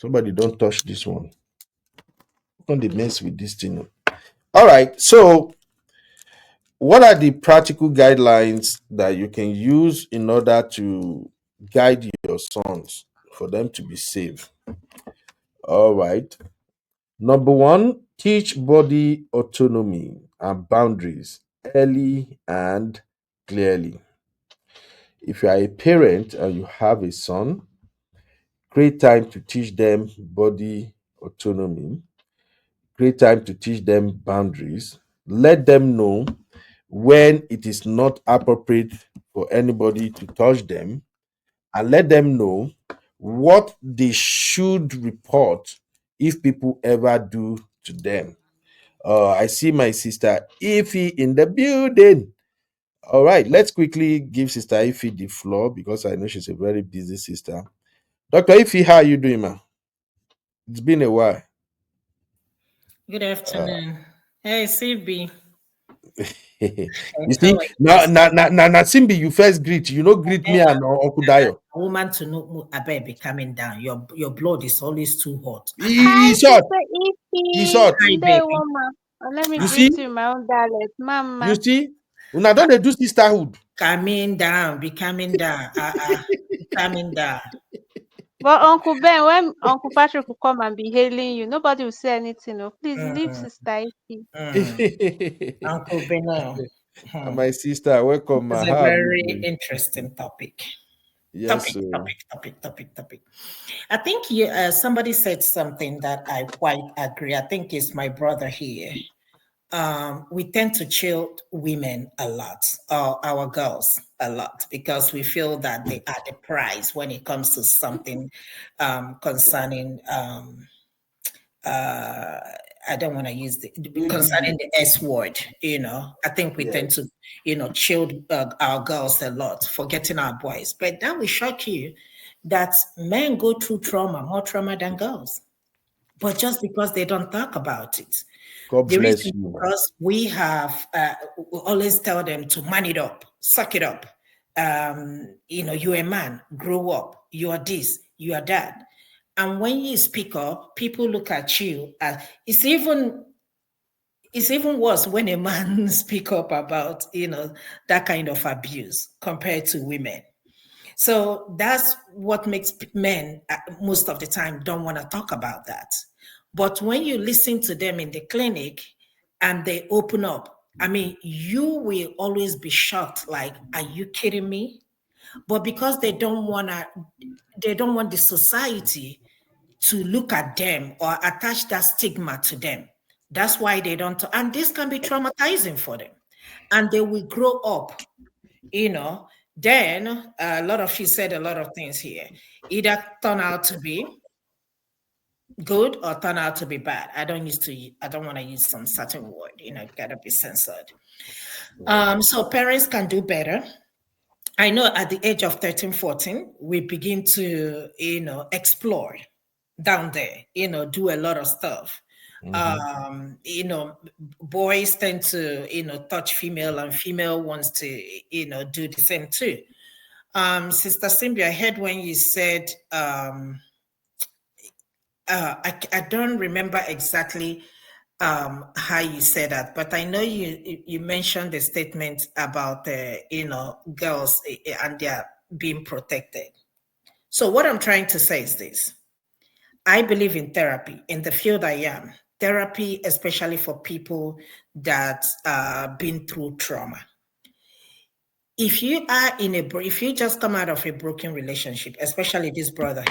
Somebody don't touch this one. Don't mess with this thing. All right. So, what are the practical guidelines that you can use in order to guide your sons for them to be safe? All right. Number one, teach body autonomy and boundaries early and clearly. If you are a parent and you have a son, create time to teach them body autonomy, create time to teach them boundaries, let them know when it is not appropriate for anybody to touch them, and let them know what they should report if people ever do to them. I see my sister Ify in the building. All right, let's quickly give Sister Ify the floor because I know she's a very busy sister. Dr. Ify, how are you doing, ma? It's been a while. Good afternoon. Hey, CB. You see, now, Simbi, you first greet. You know, greet me and Uncle Dayo. A woman to know I better be coming down. Your blood is always too hot. Hi, He's hot. Sister He's Ify. hot. Hi, Day baby. woman. Let me You greet see? you in my own dialect, Mama. You see? Una don't they do sisterhood? Coming down, be coming down. Coming down. But Uncle Ben, when Uncle Patrick will come and be hailing you, nobody will say anything. Oh, please leave Sister Ify. Uncle Beno. My sister, welcome. It's a very interesting topic. Yes, Topic. I think somebody said something that I quite agree. I think it's my brother here. We tend to shield women a lot, our girls a lot, because we feel that they are the prize when it comes to something concerning. I don't want to use concerning the S word. I think we tend to, shield our girls a lot, forgetting our boys. But that will shock you that men go through more trauma than girls, but just because they don't talk about it. God The bless reason you. because we have, we always tell them to man it up, suck it up. You're a man, grow up. You are this, you are that. And when you speak up, people look at you. It's even worse when a man speak up about that kind of abuse compared to women. So that's what makes men most of the time don't want to talk about that. But when you listen to them in the clinic and they open up, I mean, you will always be shocked. Like, are you kidding me? But because they don't want the society to look at them or attach that stigma to them. That's why they don't. And this can be traumatizing for them. And they will grow up, then she said a lot of things here. Either turn out to be good or turn out to be bad. I don't want to use some certain word, gotta be censored. So parents can do better. I know at the age of 13, 14, we begin to, explore down there, do a lot of stuff. Boys tend to, touch female and female wants to, do the same too. Sister Simbi, I heard when you said, I don't remember exactly how you said that, but I know you mentioned the statement about girls and they're being protected. So what I'm trying to say is this: I believe in therapy in the field I am. Therapy, especially for people that been through trauma. If you just come out of a broken relationship, especially this brother,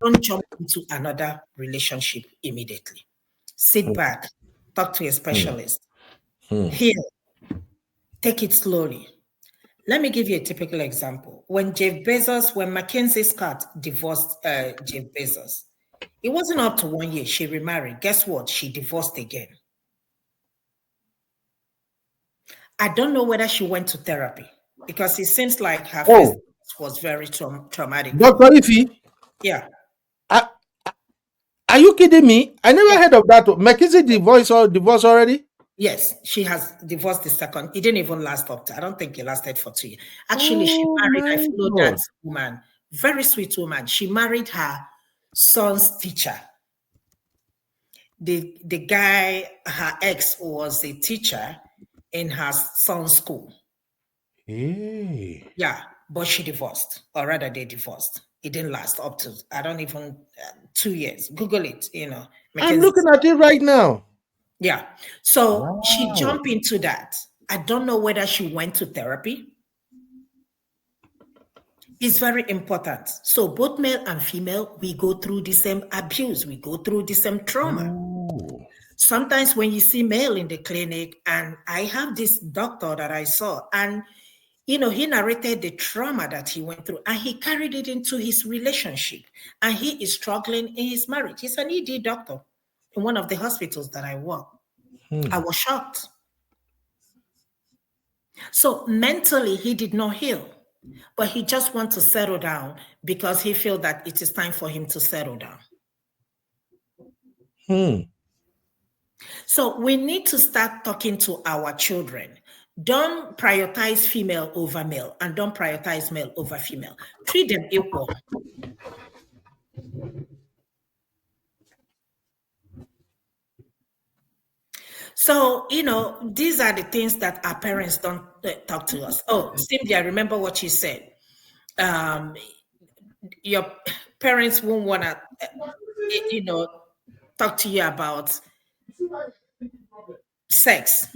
don't jump into another relationship immediately. Sit back, talk to a specialist, heal, take it slowly. Let me give you a typical example. When Mackenzie Scott divorced Jeff Bezos, it wasn't up to 1 year. She remarried. Guess what? She divorced again. I don't know whether she went to therapy because it seems like her first was very traumatic. Dr. Ify? Yeah. Are you kidding me? I never heard of that. McKinsey divorced already? Yes, she has divorced the second. It didn't even last up to, I don't think it lasted for 2 years. Actually, she married, I followed that woman, very sweet woman. She married her son's teacher. The guy, her ex, was a teacher in her son's school. Hey. Yeah, but she divorced, or rather, they divorced. It didn't last up to, I don't even, 2 years. Google it, I'm Mackenzie. looking at it right now. Yeah. So she Wow. jumped into that. I don't know whether she went to therapy. It's very important. So both male and female, we go through the same abuse. We go through the same trauma. Ooh. Sometimes when you see male in the clinic, and I have this doctor that I saw, and he narrated the trauma that he went through, and he carried it into his relationship, and he is struggling in his marriage. He's an ED doctor in one of the hospitals that I work. I was shocked. So mentally, he did not heal, but he just wants to settle down because he feels that it is time for him to settle down. So we need to start talking to our children. Don't prioritize female over male, and don't prioritize male over female. Treat them equal. So, these are the things that our parents don't talk to us. Oh, Cynthia, I remember what you said. Your parents won't want to, talk to you about sex.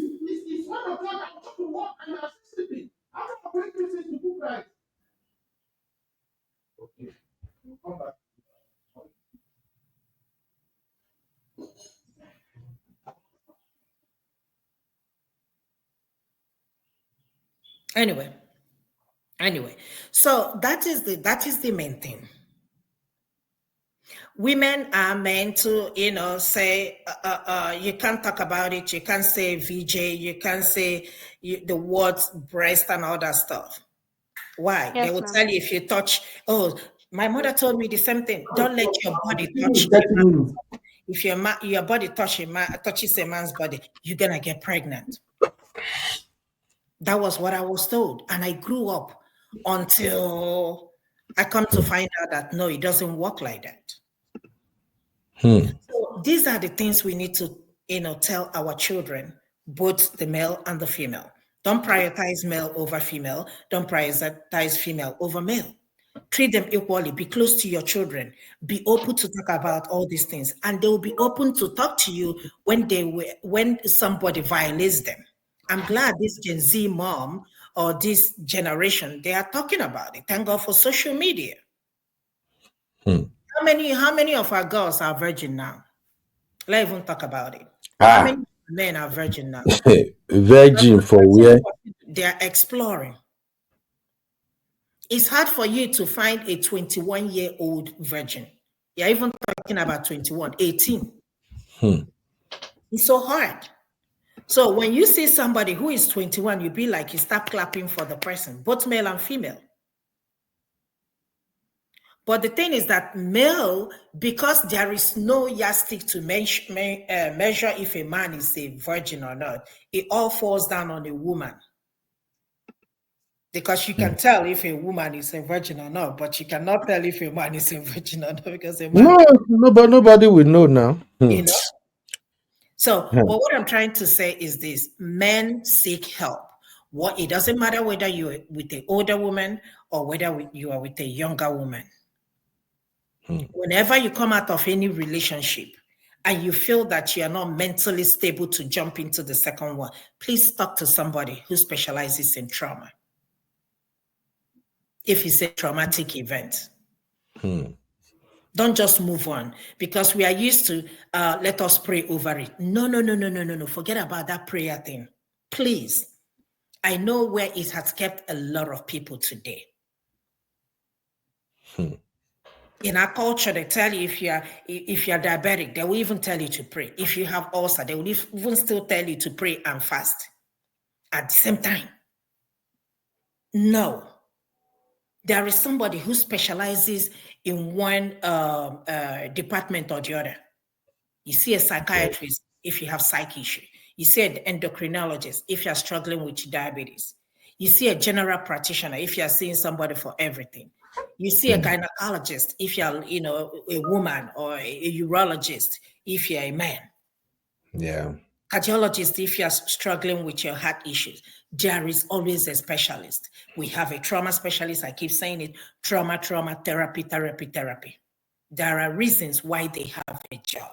Anyway, so that is the main thing. Women are meant to, say, you can't talk about it. You can't say VJ. You can't say the words breast and all that stuff. Why? They Yes, will ma'am. tell you if you touch. Oh, my mother told me the same thing. Don't let your body touch a man. If your body touches a man's body, you're gonna get pregnant. That was what I was told, and I grew up until I come to find out that no, it doesn't work like that. So these are the things we need to, tell our children, both the male and the female. Don't prioritize male over female. Don't prioritize female over male. Treat them equally. Be close to your children. Be open to talk about all these things, and they will be open to talk to you when somebody violates them. I'm glad this Gen Z mom or this generation, they are talking about it. Thank God for social media. How many of our girls are virgin now? Let's even talk about it. How many men are virgin now? Virgin for where? They are exploring. It's hard for you to find a 21-year-old virgin. You're even talking about 21, 18. It's so hard. So when you see somebody who is 21, you be like, you start clapping for the person, both male and female. But the thing is that male, because there is no yardstick to measure if a man is a virgin or not, it all falls down on a woman. Because you can tell if a woman is a virgin or not, but you cannot tell if a man is a virgin or not because a man. No, but nobody will know now. So, but what I'm trying to say is this: men seek help. It doesn't matter whether you're with an older woman or whether you are with a younger woman. Whenever you come out of any relationship and you feel that you are not mentally stable to jump into the second one, please talk to somebody who specializes in trauma. If it's a traumatic event, don't just move on because we are used to let us pray over it. No. Forget about that prayer thing. Please. I know where it has kept a lot of people today. In our culture, they tell you if you're diabetic, they will even tell you to pray. If you have ulcer, they will even still tell you to pray and fast at the same time. No. There is somebody who specializes in one department or the other. You see a psychiatrist if you have psych issue. You see an endocrinologist if you're struggling with diabetes. You see a general practitioner if you're seeing somebody for everything. You see a gynecologist if you're, a woman, or a urologist if you're a man. Yeah. Cardiologist if you're struggling with your heart issues. There is always a specialist. We have a trauma specialist. I keep saying it: trauma, therapy, therapy. There are reasons why they have a job.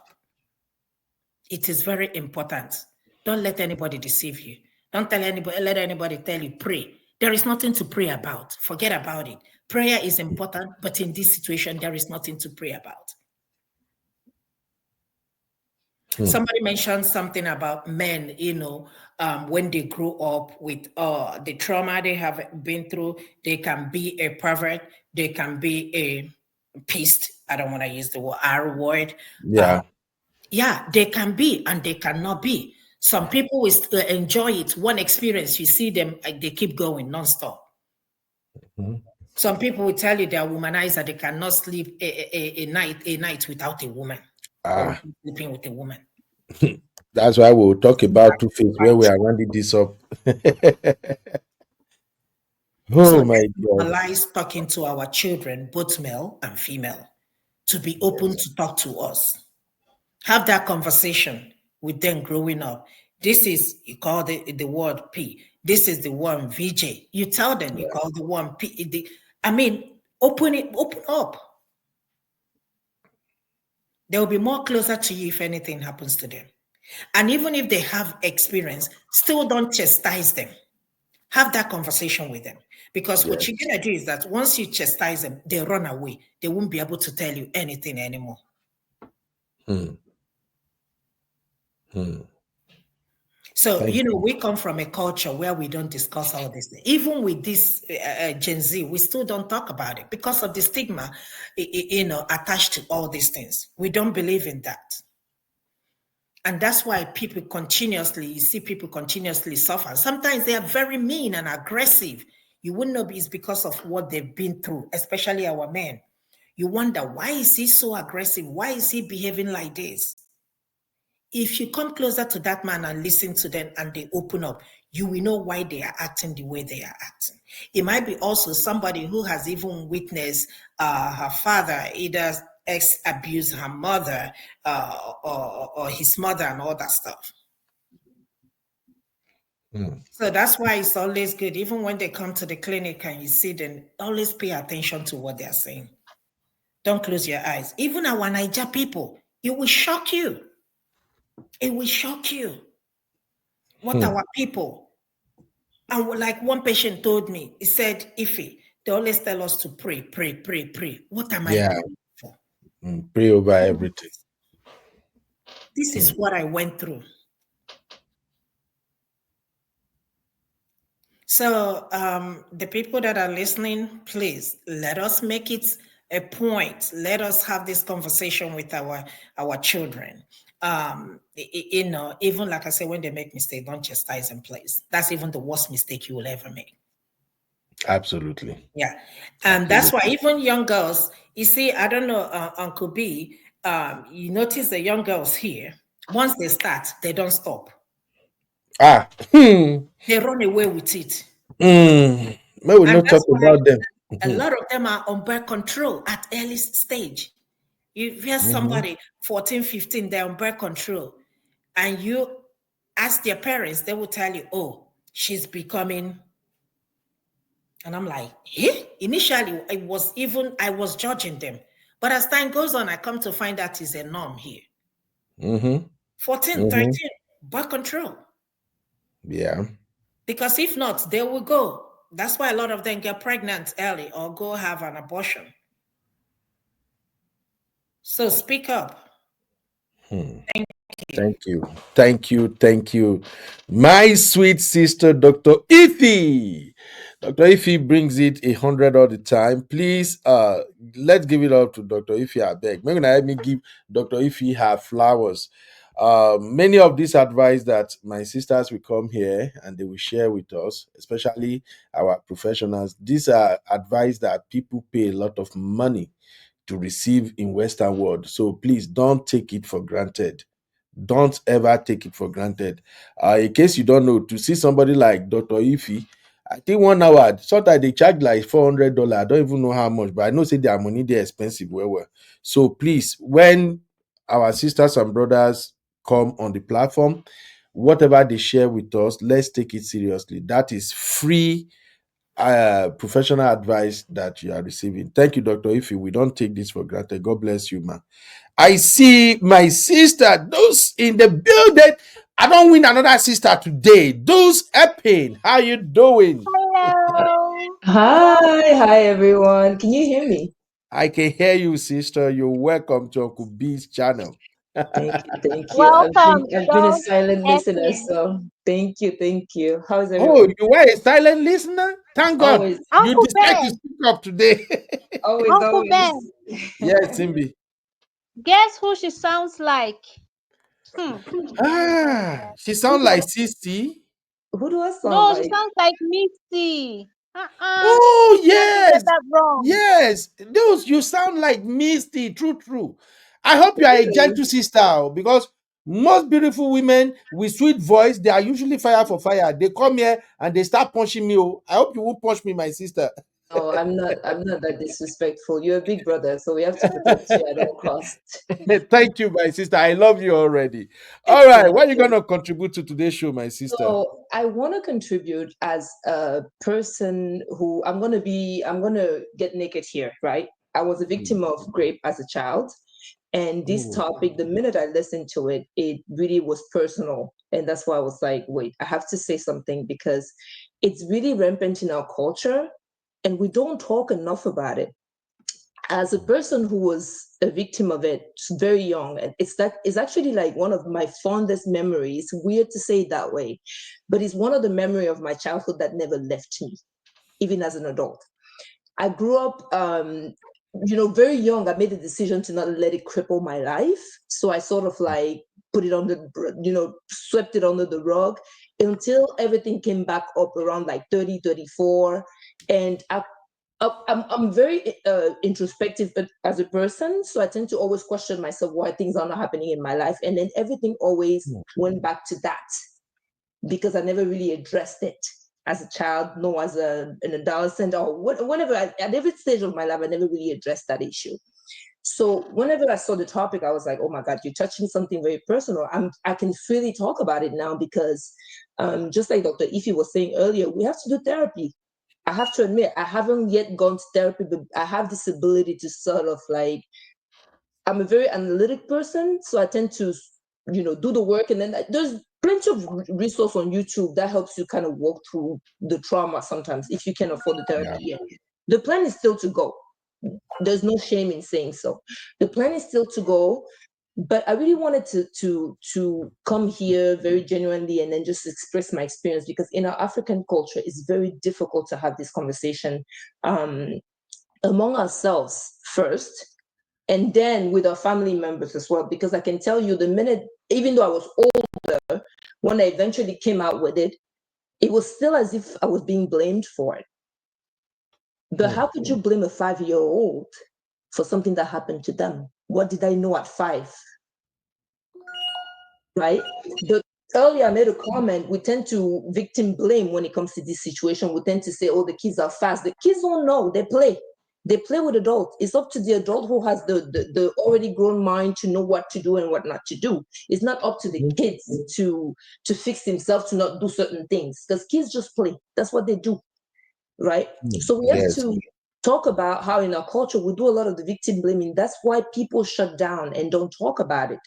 It is very important. Don't let anybody deceive you. Don't let anybody tell you pray. There is nothing to pray about. Forget about it. Prayer is important, but in this situation, there is nothing to pray about. Somebody mentioned something about men, when they grow up with the trauma they have been through, they can be a pervert, they can be a pissed. I don't want to use the word R word. Yeah. Yeah, they can be and they cannot be. Some people will enjoy it. One experience, you see them, they keep going nonstop. Some people will tell you they are womanizer. They cannot sleep a night without a woman, or Ah, sleeping with a woman. that's why we'll talk about Two Face where we are rounding this up. So Oh my let's God. normalize talking to our children, both male and female, to be open to talk to us. Have that conversation with them growing up. This is, you call the word P. This is the one VJ. You tell them you call the one P. Open up. They will be more closer to you if anything happens to them. And even if they have experience, still don't chastise them. Have that conversation with them. Because what you're going to do is that once you chastise them, they run away. They won't be able to tell you anything anymore. So, Thank you. we come from a culture where we don't discuss all this. Even with this Gen Z, we still don't talk about it because of the stigma, attached to all these things. We don't believe in that. And that's why you see people continuously suffer. Sometimes they are very mean and aggressive. You wouldn't know it's because of what they've been through, especially our men. You wonder, why is he so aggressive? Why is he behaving like this? If you come closer to that man and listen to them and they open up, you will know why they are acting the way they are acting. It might be also somebody who has even witnessed her father either abuse her mother or his mother and all that stuff. So that's why it's always good, even when they come to the clinic and you see them, always pay attention to what they're saying. Don't close your eyes. Even our Niger people, it will shock you. It will shock you what our people. And like one patient told me, he said, Ife, they always tell us to pray, pray, pray, pray. What am I praying for? Pray over everything. This is what I went through. So the people that are listening, please let us make it a point. Let us have this conversation with our children. Even like I said, when they make mistakes, don't chastise them, please. That's even the worst mistake you will ever make. Absolutely. Yeah. And that's why even young girls, you see, I don't know, Uncle B, you notice the young girls here, once they start, they don't stop. They run away with it. May we And not talk that's why about them. a lot of them are on birth control at early stage. You hear somebody 14, 15, they're on birth control, and you ask their parents, they will tell you, oh, she's becoming. And I'm like, eh? Initially, I was judging them. But as time goes on, I come to find that is a norm here. 14, 13, birth control. Yeah. Because if not, they will go. That's why a lot of them get pregnant early or go have an abortion. So speak up. Thank you. Thank you. Thank you. My sweet sister, Dr. Ify. Dr. Ify brings it 100 all the time. Please, let's give it up to Dr. Ify. I beg. Maybe let me give Dr. Ify her flowers. Many of these advice that my sisters will come here and they will share with us, especially our professionals. These are advice that people pay a lot of money to receive in Western world. So please don't take it for granted. Don't ever take it for granted. In case you don't know, to see somebody like Dr. Ify, I think 1 hour. Sometimes they charge like $400. I don't even know how much, but I know say their money they're expensive. Well. So please, when our sisters and brothers come on the platform, whatever they share with us, let's take it seriously. That is free professional advice that you are receiving. Thank you, Dr. Ife. We don't take this for granted. God bless you, man. I see my sister, those in the building. I don't win another sister today. Those Epping, how you doing? Hello. Hi everyone. Can you hear me? I can hear you, sister. You're welcome to Uncle B's channel. Thank you, thank you. Welcome, I've been a Doug silent listener, Epping. so thank you, thank you. How's Oh, everyone? you were a silent listener? Thank God Always, you Uncle decided to Ben. speak up today. always, Uncle always. Ben. Yes, Simbi. Guess who she sounds like? Hmm. She Who sounds do I like Sissy. who do I sound No, she like? sounds like Misty. Oh, You want to get yes. that wrong. Yes. Those you sound like Misty. True, true. I hope you are a Really? gentle sister because most beautiful women with sweet voice, they are usually fire for fire. They come here and they start punching me. Oh, I hope you won't punch me, my sister. No, I'm not that disrespectful. You're a big brother, so we have to protect you at all costs. Thank you, my sister. I love you already. All right. Thank What are you going you. to contribute to today's show, my sister? So I want to contribute as a person who I'm going to get naked here, right? I was a Hmm. victim of rape as a child. And this Oh, topic, the minute I listened to it, it really was personal. And that's why I was like, wait, I have to say something because it's really rampant in our culture and we don't talk enough about it. As a person who was a victim of it very young, and it's actually like one of my fondest memories. Weird to say it that way, but it's one of the memory of my childhood that never left me, even as an adult. I grew up, very young. I made the decision to not let it cripple my life. So I sort of like put it on swept it under the rug until everything came back up around like 30, 34. And I'm very introspective as a person. So I tend to always question myself why things are not happening in my life. And then everything always went back to that because I never really addressed it as a child, no, as an adolescent, or whenever, at every stage of my life, I never really addressed that issue. So whenever I saw the topic, I was like, oh my God, you're touching something very personal. I can freely talk about it now because just like Dr. Ify was saying earlier, we have to do therapy. I have to admit, I haven't yet gone to therapy, but I have this ability to sort of like, I'm a very analytic person, so I tend to, do the work, and then there's plenty of resource on YouTube that helps you kind of walk through the trauma sometimes if you can afford the therapy. yeah. Yeah. The plan is still to go. There's no shame in saying so. The plan is still to go, but I really wanted to come here very genuinely and then just express my experience because in our African culture, it's very difficult to have this conversation um, among ourselves first and then with our family members as well. Because I can tell you, the minute, even though I was older, when I eventually came out with it, it was still as if I was being blamed for it. But how could you blame a 5-year-old for something that happened to them? What did I know at 5? Right? The earlier I made a comment, we tend to victim blame when it comes to this situation. We tend to say, oh, the kids are fast. The kids don't know, they play. They play with adults. It's up to the adult who has the already grown mind to know what to do and what not to do. It's not up to the kids to fix themselves to not do certain things because kids just play. That's what they do, right? So we have Yes. to talk about how in our culture we do a lot of the victim blaming. That's why people shut down and don't talk about it.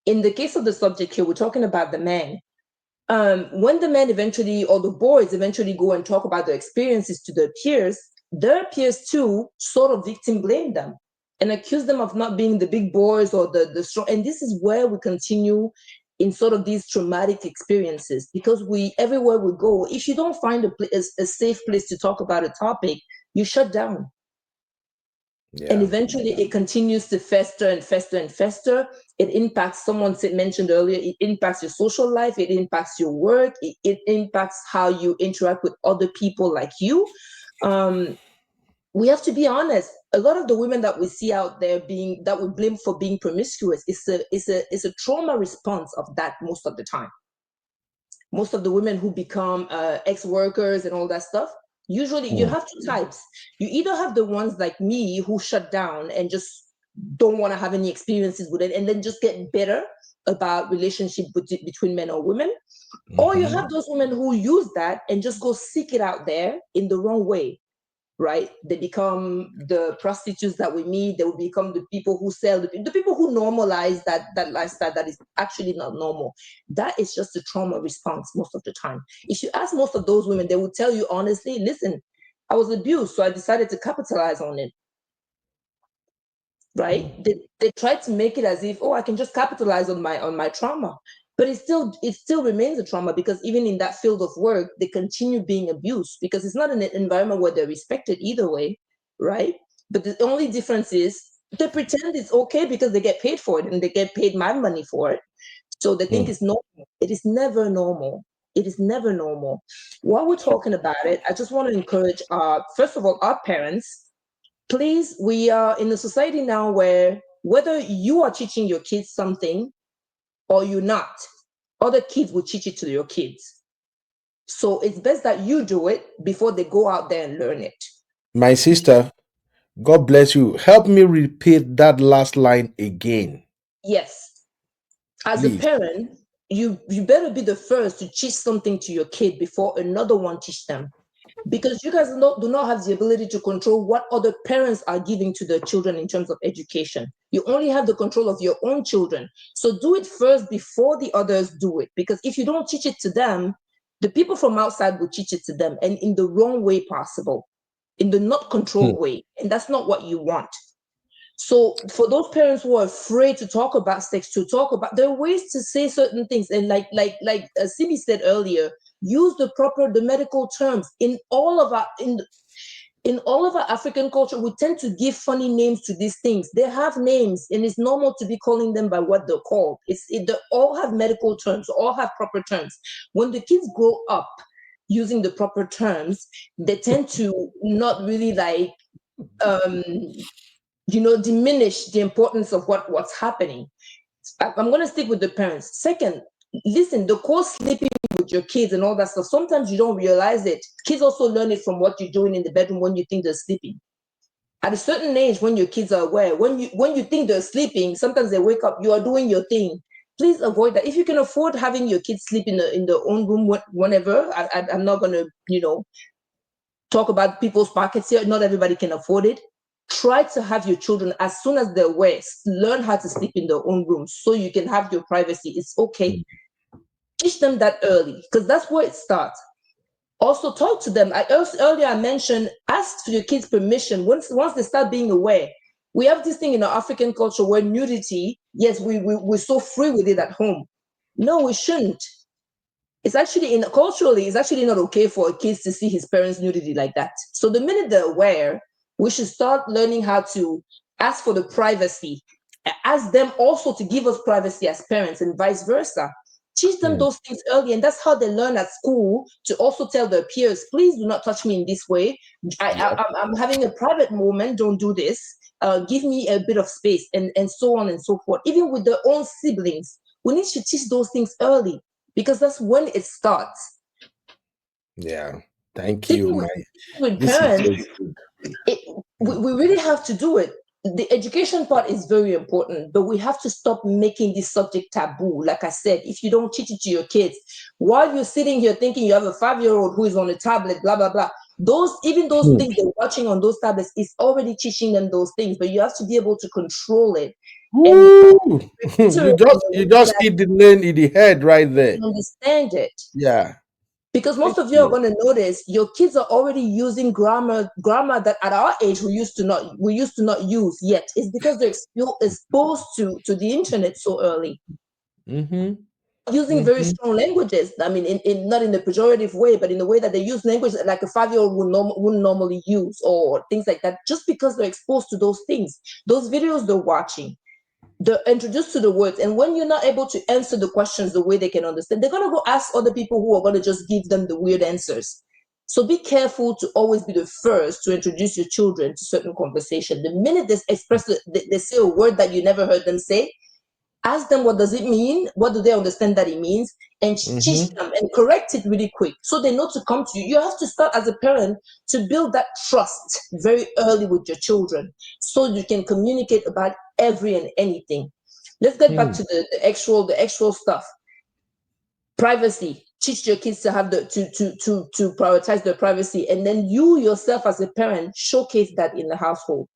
In the case of the subject here, we're talking about the man. When the men eventually, or the boys eventually go and talk about their experiences to their peers too sort of victim blame them and accuse them of not being the big boys or the strong. And this is where we continue in sort of these traumatic experiences because everywhere we go, if you don't find a safe place to talk about a topic, you shut down. And Yeah. eventually it continues to fester and fester and fester. It impacts, mentioned earlier, it impacts your social life, it impacts your work, it impacts how you interact with other people like you. We have to be honest. A lot of the women that we see out there that we blame for being promiscuous is a trauma response of that most of the time. most of the women who become ex-workers and all that stuff, usually you have two types. You either have the ones like me who shut down and just don't want to have any experiences with it and then just get better about relationship between men or women, or you have those women who use that and just go seek it out there in the wrong way, right? They become the prostitutes that we meet. They will become the people who sell, the people who normalize that lifestyle that is actually not normal. That is just a trauma response most of the time. If you ask most of those women, they will tell you honestly, listen, I was abused, so I decided to capitalize on it. Right? They try to make it as if, oh, I can just capitalize on my trauma. But it still remains a trauma, because even in that field of work, they continue being abused, because it's not an environment where they're respected either way, right? But the only difference is they pretend it's okay because they get paid for it and they get paid my money for it. So they think it's normal. It is never normal. It is never normal. While we're talking about it, I just want to encourage first of all, our parents. Please, we are in a society now where whether you are teaching your kids something or you're not, other kids will teach it to your kids. So it's best that you do it before they go out there and learn it. My sister, God bless you. Help me repeat that last line again. Yes. As a Please. parent, you better be the first to teach something to your kid before another one teach them. Because you guys do not have the ability to control what other parents are giving to their children in terms of education. You only have the control of your own children. So do it first before the others do it. Because if you don't teach it to them, the people from outside will teach it to them, and in the wrong way possible, in the not controlled way. And that's not what you want. So for those parents who are afraid to talk about sex, there are ways to say certain things. And like Simi said earlier, use the medical terms. In all of our African culture, we tend to give funny names to these things. They have names, and it's normal to be calling them by what they're called. They all have medical terms, all have proper terms. When the kids grow up using the proper terms, they tend to not really diminish the importance of what's happening. I'm going to stick with the parents. Second, listen, the core sleeping with your kids and all that stuff, sometimes you don't realize it. Kids also learn it from what you're doing in the bedroom when you think they're sleeping. At a certain age, when your kids are aware, when you think they're sleeping, sometimes they wake up, you are doing your thing. Please avoid that. If you can afford having your kids sleep in their own room, whenever, I'm not going to, talk about people's pockets here. Not everybody can afford it. Try to have your children, as soon as they're aware, learn how to sleep in their own rooms so you can have your privacy. It's okay. Teach them that early, because that's where it starts. Also talk to them. Earlier I mentioned, ask for your kids' permission once they start being aware. We have this thing in our African culture where nudity, yes, we're so free with it at home. No, we shouldn't. It's actually culturally, it's actually not okay for kids to see his parents' nudity like that. So the minute they're aware, we should start learning how to ask for the privacy. Ask them also to give us privacy as parents, and vice versa. Teach them those things early, and that's how they learn at school, to also tell their peers, please do not touch me in this way. I'm having a private moment, don't do this. Give me a bit of space, and so on and so forth. Even with their own siblings, we need to teach those things early, because that's when it starts. Yeah. Thank you. With This is parents, so we really have to do it. The education part is very important, but we have to stop making this subject taboo. Like I said, if you don't teach it to your kids, while you're sitting here thinking you have a 5-year-old who is on a tablet, blah, blah, blah, those things they're watching on those tablets is already teaching them those things, but you have to be able to control it. And Woo! iterate in a You way just that hit the nail in the head right there. you understand it. Yeah. Because most Thank of you are you. going to notice your kids are already using grammar that at our age we used to not use yet. It's because they're exposed to the internet so early, Mm-hmm. using very Mm-hmm. strong languages. I mean, in not in a pejorative way, but in a way that they use language that like a 5-year-old wouldn't normally use, or things like that, just because they're exposed to those things, those videos they're watching. They're introduced to the words, and when you're not able to answer the questions the way they can understand, they're going to go ask other people who are going to just give them the weird answers. So be careful to always be the first to introduce your children to certain conversation. The minute they say a word that you never heard them say, Ask them, what does it mean? What do they understand that it means? And teach them and correct it really quick so they know to come to you. You have to start as a parent to build that trust very early with your children so you can communicate about every and anything. Let's get back to the actual stuff. Privacy. Teach your kids to have to prioritize their privacy, and then you yourself as a parent showcase that in the household.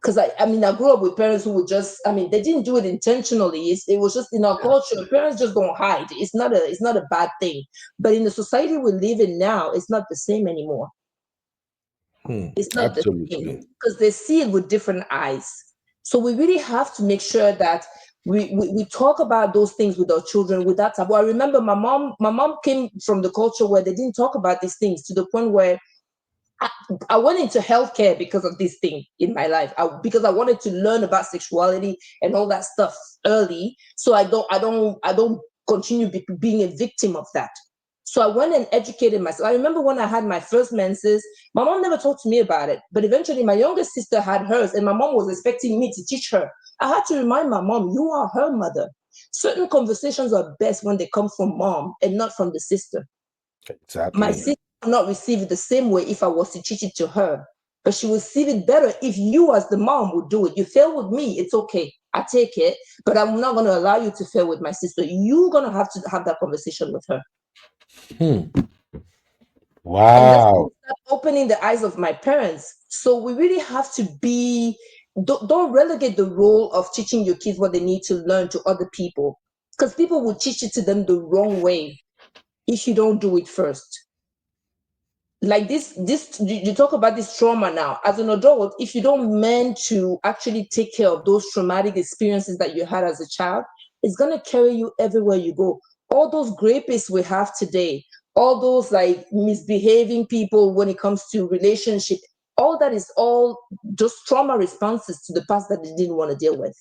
Because I mean, I grew up with parents who would just, I mean, they didn't do it intentionally. It was just in our culture. Parents just don't hide. It's not a bad thing. But in the society we live in now, it's not the same anymore. It's not the Absolutely. same because they see it with different eyes. So we really have to make sure that we talk about those things with our children with that type. Well, I remember my mom came from the culture where they didn't talk about these things to the point where I went into healthcare because of this thing in my life. Because I wanted to learn about sexuality and all that stuff early, so I don't continue being a victim of that. So I went and educated myself. I remember when I had my first menses, my mom never talked to me about it. But eventually, my youngest sister had hers, and my mom was expecting me to teach her. I had to remind my mom, "You are her mother. Certain conversations are best when they come from mom and not from the sister." My Exactly. sister will not receive it the same way if I was to teach it to her, but she will receive it better if you, as the mom, would do it. You fail with me, it's okay. I take it, but I'm not going to allow you to fail with my sister. You're going to have that conversation with her. And that's Wow. opening the eyes of my parents. So we really have to don't relegate the role of teaching your kids what they need to learn to other people, because people will teach it to them the wrong way if you don't do it first. Like this you talk about this trauma now as an adult. If you don't mean to actually take care of those traumatic experiences that you had as a child, it's going to carry you everywhere you go. All those rapists we have today, all those like misbehaving people when it comes to relationship, all that is all just trauma responses to the past that they didn't want to deal with.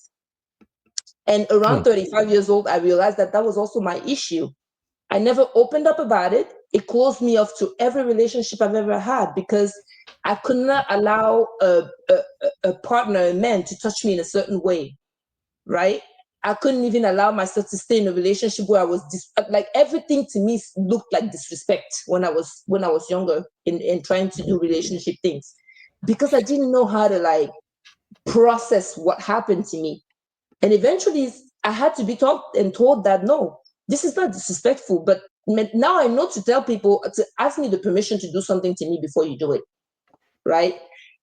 And around 35 years old, I realized that that was also my issue. I never opened up about it. It closed me off to every relationship I've ever had because I could not allow a partner, a man, to touch me in a certain way, right? I couldn't even allow myself to stay in a relationship where I was like everything to me looked like disrespect when I was younger in trying to do relationship things, because I didn't know how to like process what happened to me. And eventually, I had to be taught and told that no, this is not disrespectful. But now I know to tell people to ask me the permission to do something to me before you do it, right?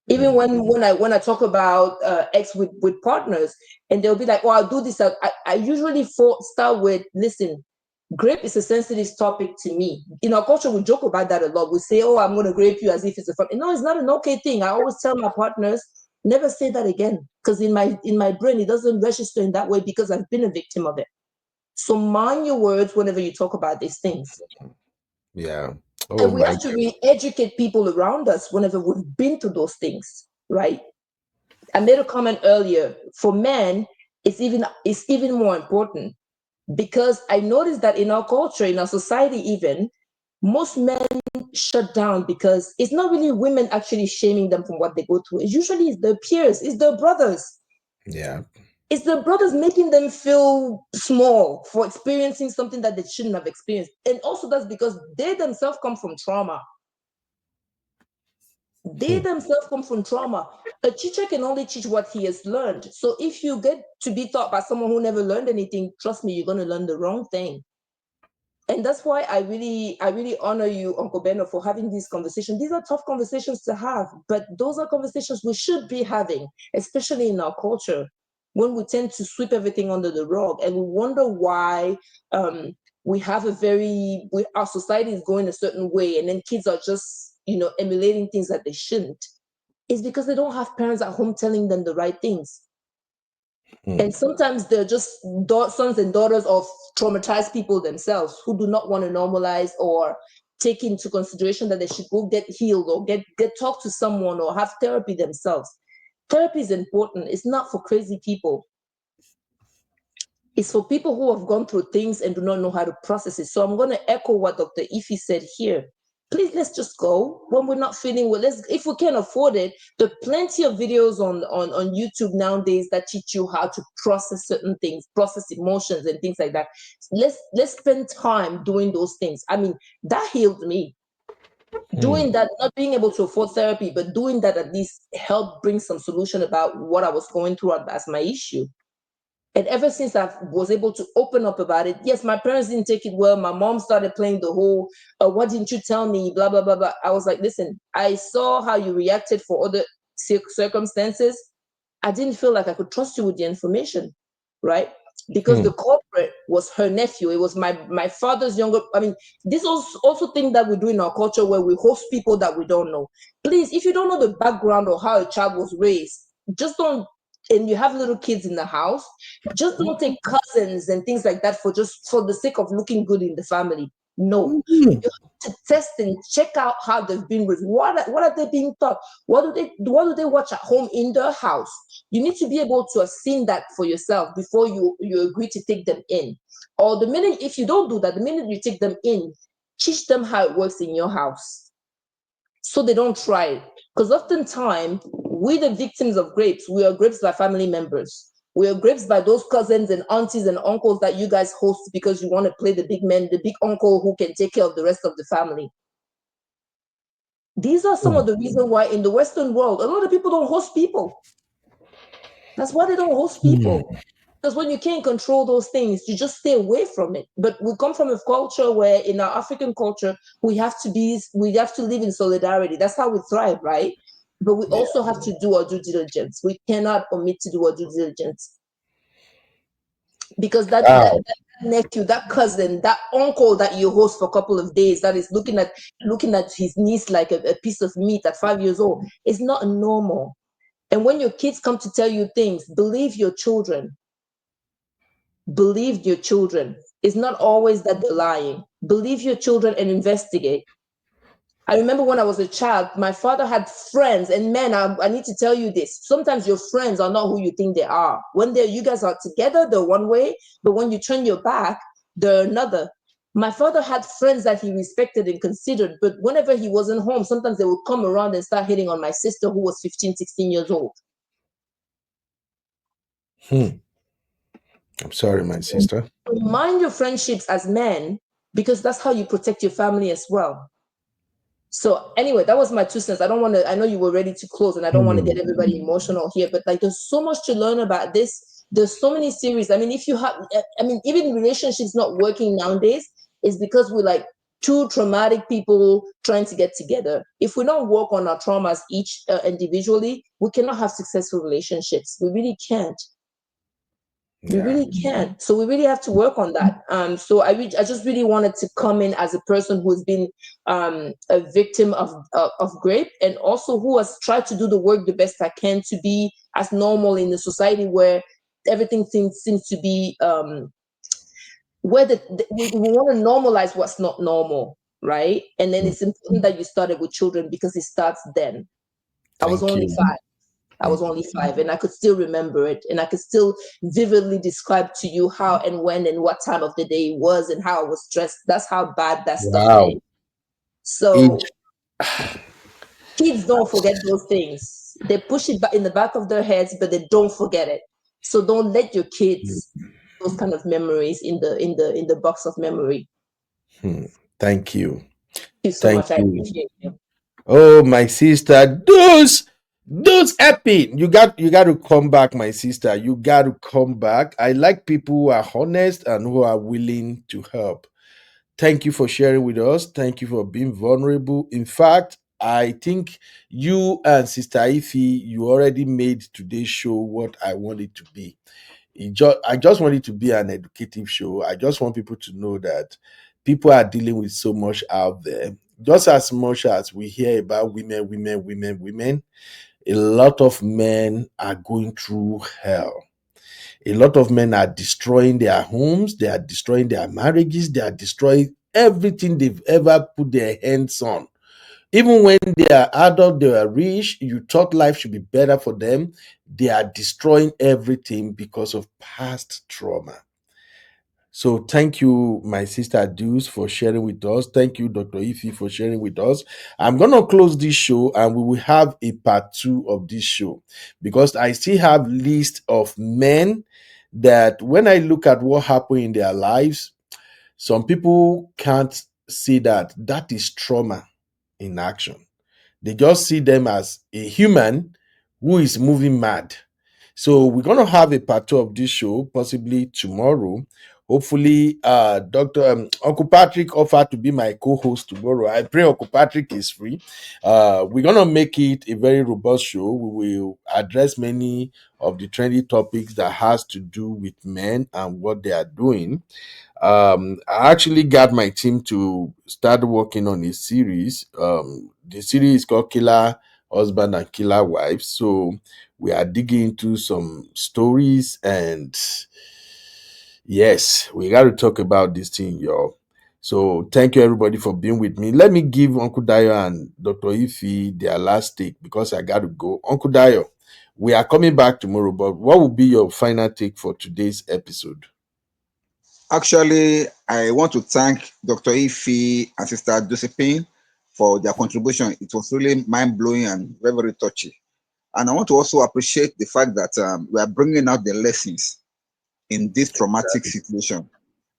Even when I talk about ex with partners, and they'll be like, "Oh, I'll do this." I usually start with, "Listen, grape is a sensitive topic to me." In our culture, we joke about that a lot. We say, "Oh, I'm going to grape you," as if it's a fun. No, it's not an okay thing. I always tell my partners, never say that again, because in my brain it doesn't register in that way because I've been a victim of it. So mind your words whenever you talk about these things. Yeah. And Oh we my have to re-educate people around us whenever we've been through those things, right? I made a comment earlier. For men, it's even more important, because I noticed that in our culture, in our society, even most men shut down because it's not really women actually shaming them from what they go through. It's usually their peers, it's their brothers. Yeah. It's their brothers making them feel small for experiencing something that they shouldn't have experienced. And also that's because they themselves come from trauma. They themselves come from trauma. A teacher can only teach what he has learned. So if you get to be taught by someone who never learned anything, trust me, you're going to learn the wrong thing. And that's why I really honor you, Uncle Benno, for having these conversations. These are tough conversations to have, but those are conversations we should be having, especially in our culture, when we tend to sweep everything under the rug and we wonder why we have our society is going a certain way, and then kids are just emulating things that they shouldn't. It's because they don't have parents at home telling them the right things. And sometimes they're just sons and daughters of traumatized people themselves who do not want to normalize or take into consideration that they should go get healed or get talk to someone or have therapy themselves. Therapy is important. It's not for crazy people. It's for people who have gone through things and do not know how to process it. So I'm going to echo what Dr. Ify said here. please, let's just go when we're not feeling well. Let's, if we can afford it, there are plenty of videos on YouTube nowadays that teach you how to process certain things, process emotions and things like that. Let's spend time doing those things. I mean, that healed me. Doing that, not being able to afford therapy, but doing that at least helped bring some solution about what I was going through as my issue. And ever since I was able to open up about it, yes, my parents didn't take it well. My mom started playing the whole, what didn't you tell me? Blah, blah, blah, blah. I was like, listen, I saw how you reacted for other circumstances. I didn't feel like I could trust you with the information, right? Because the culprit was her nephew. It was my father's younger. I mean, this is also thing that we do in our culture where we host people that we don't know. Please, if you don't know the background or how a child was raised, just don't. And you have little kids in the house, just don't take cousins and things like that for the sake of looking good in the family. No, you have to test and check out how they've been with what are they being taught, what do they watch at home in their house. You need to be able to have seen that for yourself before you agree to take them in. Or the minute, if you don't do that, the minute you take them in, teach them how it works in your house so they don't try it. Because oftentimes, we the victims of grapes, we are grapes by family members. We are grapes by those cousins and aunties and uncles that you guys host because you want to play the big man, the big uncle who can take care of the rest of the family. These are some of the reasons why in the Western world, a lot of people don't host people. That's why they don't host people. Because when you can't control those things, you just stay away from it. But we come from a culture where in our African culture, we have to live in solidarity. That's how we thrive, right? But we also have to do our due diligence. We cannot omit to do our due diligence. Because that nephew, that cousin, that uncle that you host for a couple of days that is looking at his niece like a piece of meat at 5 years old is not normal. And when your kids come to tell you things, believe your children. Believe your children. It's not always that they're lying. Believe your children and investigate. I remember when I was a child, my father had friends, and men, I need to tell you this. Sometimes your friends are not who you think they are. When you guys are together, they're one way, but when you turn your back, they're another. My father had friends that he respected and considered, but whenever he wasn't home, sometimes they would come around and start hitting on my sister who was 15, 16 years old. I'm sorry, my sister. Mind your friendships as men, because that's how you protect your family as well. So anyway, that was my 2 cents. I know you were ready to close and I don't want to get everybody emotional here, but like there's so much to learn about this. There's so many series. I mean, even relationships not working nowadays is because we're like two traumatic people trying to get together. If we don't work on our traumas each individually, we cannot have successful relationships. We really can't. We really can't. So we really have to work on that. So I just really wanted to come in as a person who's been a victim of grape, and also who has tried to do the work the best I can to be as normal in the society where everything seems to be where we want to normalize what's not normal, right? And then it's important that you started with children because it starts then. I was only 5. I was only 5 and I could still remember it. And I could still vividly describe to you how and when and what time of the day it was and how I was dressed. That's how bad that started. So kids don't forget those things. They push it back in the back of their heads, but they don't forget it. So don't let your kids those kind of memories in the box of memory. Thank you. Thank you so Thank much. I you. appreciate you. Oh, my sister, those happy. You got to come back, my sister. You got to come back. I like people who are honest and who are willing to help. Thank you for sharing with us. Thank you for being vulnerable. In fact, I think you and Sister Ife, you already made today's show what I want it to be. I just want it to be an educative show. I just want people to know that people are dealing with so much out there. Just as much as we hear about women, a lot of men are going through hell. A lot of men are destroying their homes, they are destroying their marriages, they are destroying everything they've ever put their hands on. Even when they are adult, they are rich, you thought life should be better for them, they are destroying everything because of past trauma. So thank you, my sister Deuce, for sharing with us. Thank you, Dr. Ify, for sharing with us. I'm gonna close this show and we will have a part two of this show because I still have list of men that when I look at what happened in their lives, some people can't see that that is trauma in action. They just see them as a human who is moving mad. So we're gonna have a part two of this show possibly tomorrow. Hopefully, Doctor Uncle Patrick offered to be my co-host tomorrow. I pray Uncle Patrick is free. We're gonna make it a very robust show. We will address many of the trendy topics that has to do with men and what they are doing. I actually got my team to start working on a series. The series is called Killer Husband and Killer Wife. So we are digging into some stories, and yes, we got to talk about this thing, y'all. So thank you everybody for being with me. Let me give Uncle Dayo and Dr. Ify their last take because I got to go. Uncle Dayo, we are coming back tomorrow, but what will be your final take for today's episode? Actually, I want to thank Dr. Ify and Sister Josephine for their contribution. It was really mind blowing and very, very touchy. And I want to also appreciate the fact that we are bringing out the lessons in this traumatic situation.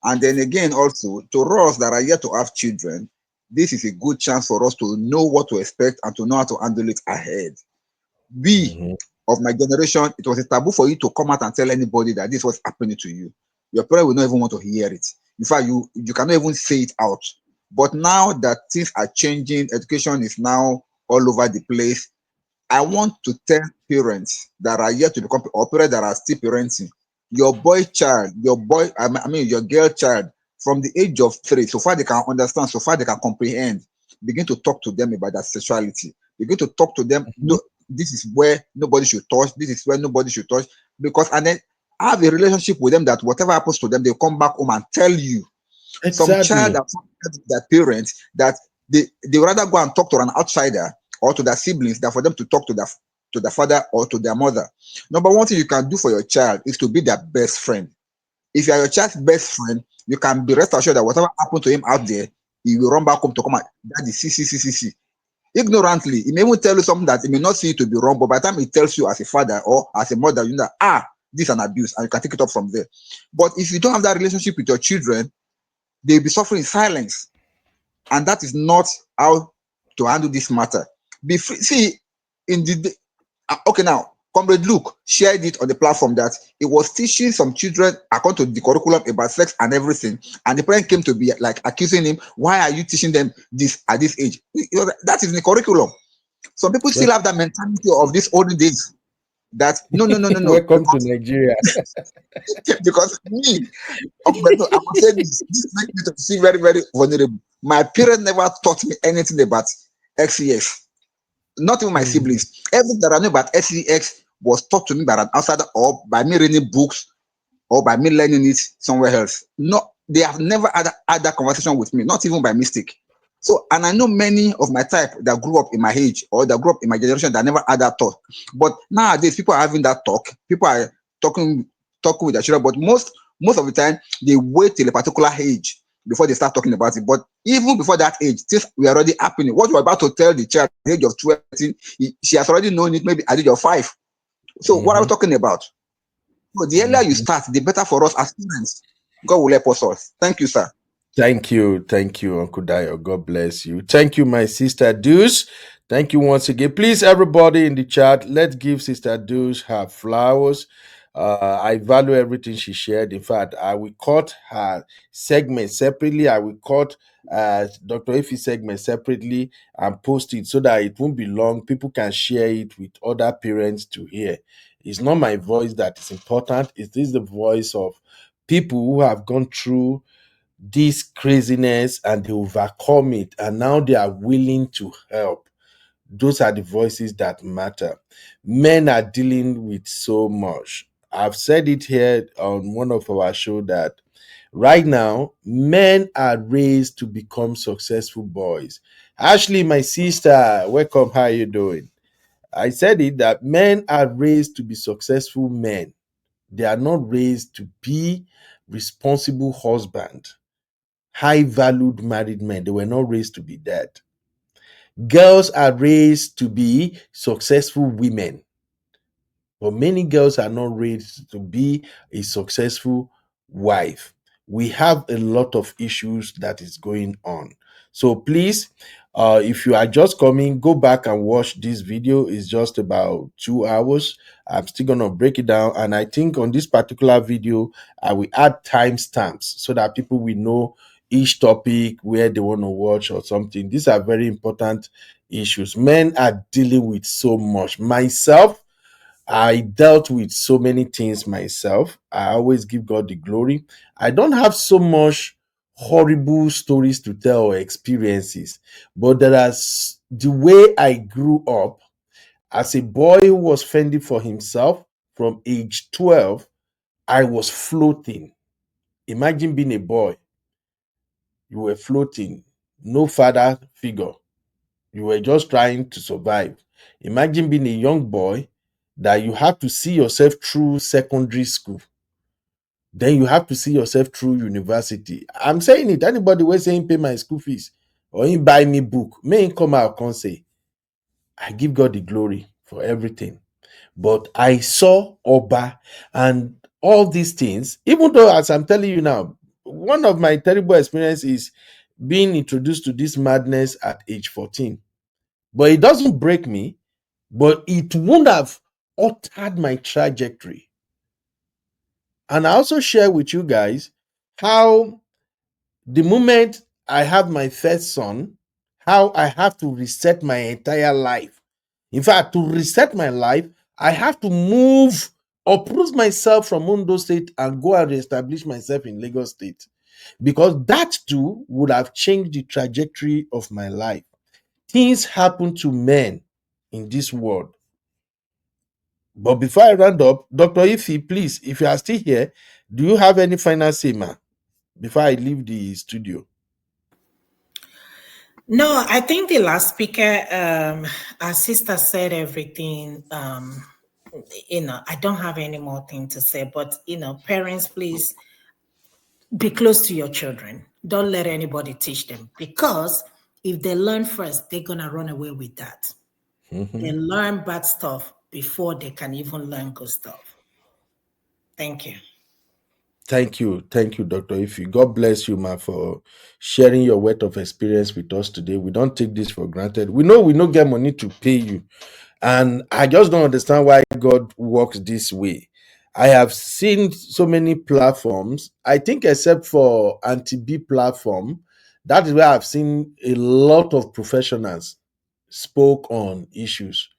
And then again, also to us that are yet to have children, this is a good chance for us to know what to expect and to know how to handle it ahead. We Mhm. of my generation, it was a taboo for you to come out and tell anybody that this was happening to you. Your parents will not even want to hear it. In fact, you cannot even say it out. But now that things are changing, education is now all over the place. I want to tell parents that are yet to become or parents that are still parenting, your boy child, I mean your girl child, from the age of 3, so far they can understand, so far they can comprehend, begin to talk to them about their sexuality. Begin to talk to them. No, Mhm. this is where nobody should touch. This is where nobody should touch. Because and then have a relationship with them that whatever happens to them, they come back home and tell you. Some child Exactly. have told their parents that they rather go and talk to an outsider or to their siblings than for them to talk to their father or to their mother. Number one thing you can do for your child is to be their best friend. If you are your child's best friend, you can be rest assured that whatever happened to him out there, he will run back home to come and daddy see. Ignorantly, he may even tell you something that he may not see it to be wrong, but by the time he tells you as a father or as a mother, you know that this is an abuse, and you can take it up from there. But if you don't have that relationship with your children, they'll be suffering in silence. And that is not how to handle this matter. Be free. See, in the okay now, Comrade Luke shared it on the platform that he was teaching some children according to the curriculum about sex and everything, and the parent came to be like accusing him, "Why are you teaching them this at this age?" That is in the curriculum. Some people still Well, have that mentality of these olden days. That no, welcome to Nigeria. because me, but no, I must say this. This makes me to feel very, very vulnerable. My parents never taught me anything about XEX. Not even my Mhm. siblings. Everything that I know about XEX was taught to me by an outsider or by me reading books or by me learning it somewhere else. No, they have never had that conversation with me, not even by mistake. So, and I know many of my type that grew up in my age or that grew up in my generation that never had that talk. But nowadays, people are having that talk. People are talking talking with their children. But most of the time, they wait till a particular age before they start talking about it. But even before that age, things were already happening. What you're about to tell the child at the age of 12, she has already known it maybe at the age of 5. So, what are we Mhm. talking about? So, the earlier you Mhm. start, the better for us as parents. God will help us all. Thank you, sir. Thank you, Uncle Dio. God bless you. Thank you, my sister Deuce. Thank you once again. Please, everybody in the chat, let's give Sister Deuce her flowers. I value everything she shared. In fact, I will cut her segment separately. I will cut Dr. Ify's segment separately and post it so that it won't be long. People can share it with other parents to hear. It's not my voice that is important. It is the voice of people who have gone through this craziness and they overcome it and now they are willing to help. Those are the voices that matter. Men are dealing with so much. I've said it here on one of our show that right now men are raised to become successful boys. Ashley, my sister, welcome. How are you doing? I said it that men are raised to be successful men. They are not raised to be responsible husband, high valued married men. They were not raised to be that. Girls are raised to be successful women, but many girls are not raised to be a successful wife. We have a lot of issues that is going on. So please, if you are just coming, go back and watch this video. It's just about 2 hours. I'm still gonna break it down, and I think on this particular video, I will add timestamps so that people will know each topic where they want to watch or something. These are very important issues. Men are dealing with so much. Myself, I dealt with so many things myself. I always give God the glory. I don't have so much horrible stories to tell or experiences, but the way I grew up as a boy who was fending for himself from age 12, I was floating. Imagine being a boy, you were floating, no father figure. You were just trying to survive. Imagine being a young boy that you have to see yourself through secondary school. Then you have to see yourself through university. I'm saying it. Anybody will saying pay my school fees or him buy me book, may him come out and say, I give God the glory for everything. But I saw Oba and all these things, even though, as I'm telling you now, one of my terrible experiences is being introduced to this madness at age 14. But it doesn't break me, but it would have altered my trajectory. And I also share with you guys how the moment I have my first son, how I have to reset my entire life. In fact, to reset my life, I have to move, uproot myself from Ondo State and go and reestablish myself in Lagos State. Because that too would have changed the trajectory of my life. Things happen to men in this world. But before I round up, Dr. Ife, please, if you are still here, do you have any final say, ma, before I leave the studio? No, I think the last speaker, our sister said everything. I don't have any more thing to say, but parents, please be close to your children. Don't let anybody teach them, because if they learn first, they're gonna run away with that. They learn bad stuff before they can even learn good stuff. Thank you. Thank you, Dr. Ife. God bless you, ma, for sharing your wealth of experience with us today. We don't take this for granted. We know we don't get money to pay you, and I just don't understand why God works this way. I have seen so many platforms. I think except for anti-B platform, that is where I've seen a lot of professionals spoke on issues.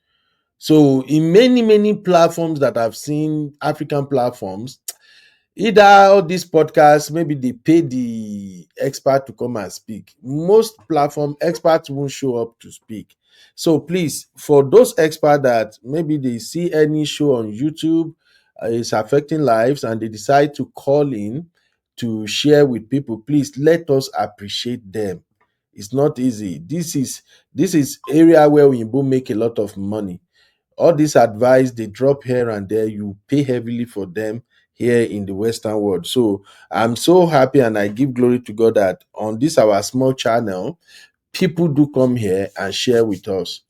So in many platforms that I've seen, African platforms, either all these podcasts, maybe they pay the expert to come and speak. Most platform experts won't show up to speak. So please, for those experts that maybe they see any show on YouTube is affecting lives and they decide to call in to share with people, please let us appreciate them. It's not easy. This is area where we make a lot of money. All this advice they drop here and there, you pay heavily for them here in the Western world. So I'm so happy and I give glory to God that on this our small channel, people do come here and share with us,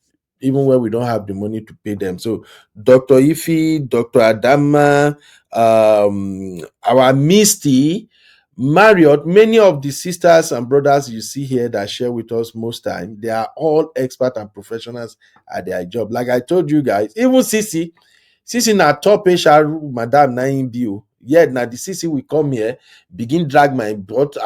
even when we don't have the money to pay them. So Dr. Ife, Dr. Adama, our Misty, Marriott, many of the sisters and brothers you see here that share with us most time, they are all expert and professionals at their job. Like I told you guys, even Sisi na top HR madam na him be o. Yet na the Sisi will come here, begin drag my butt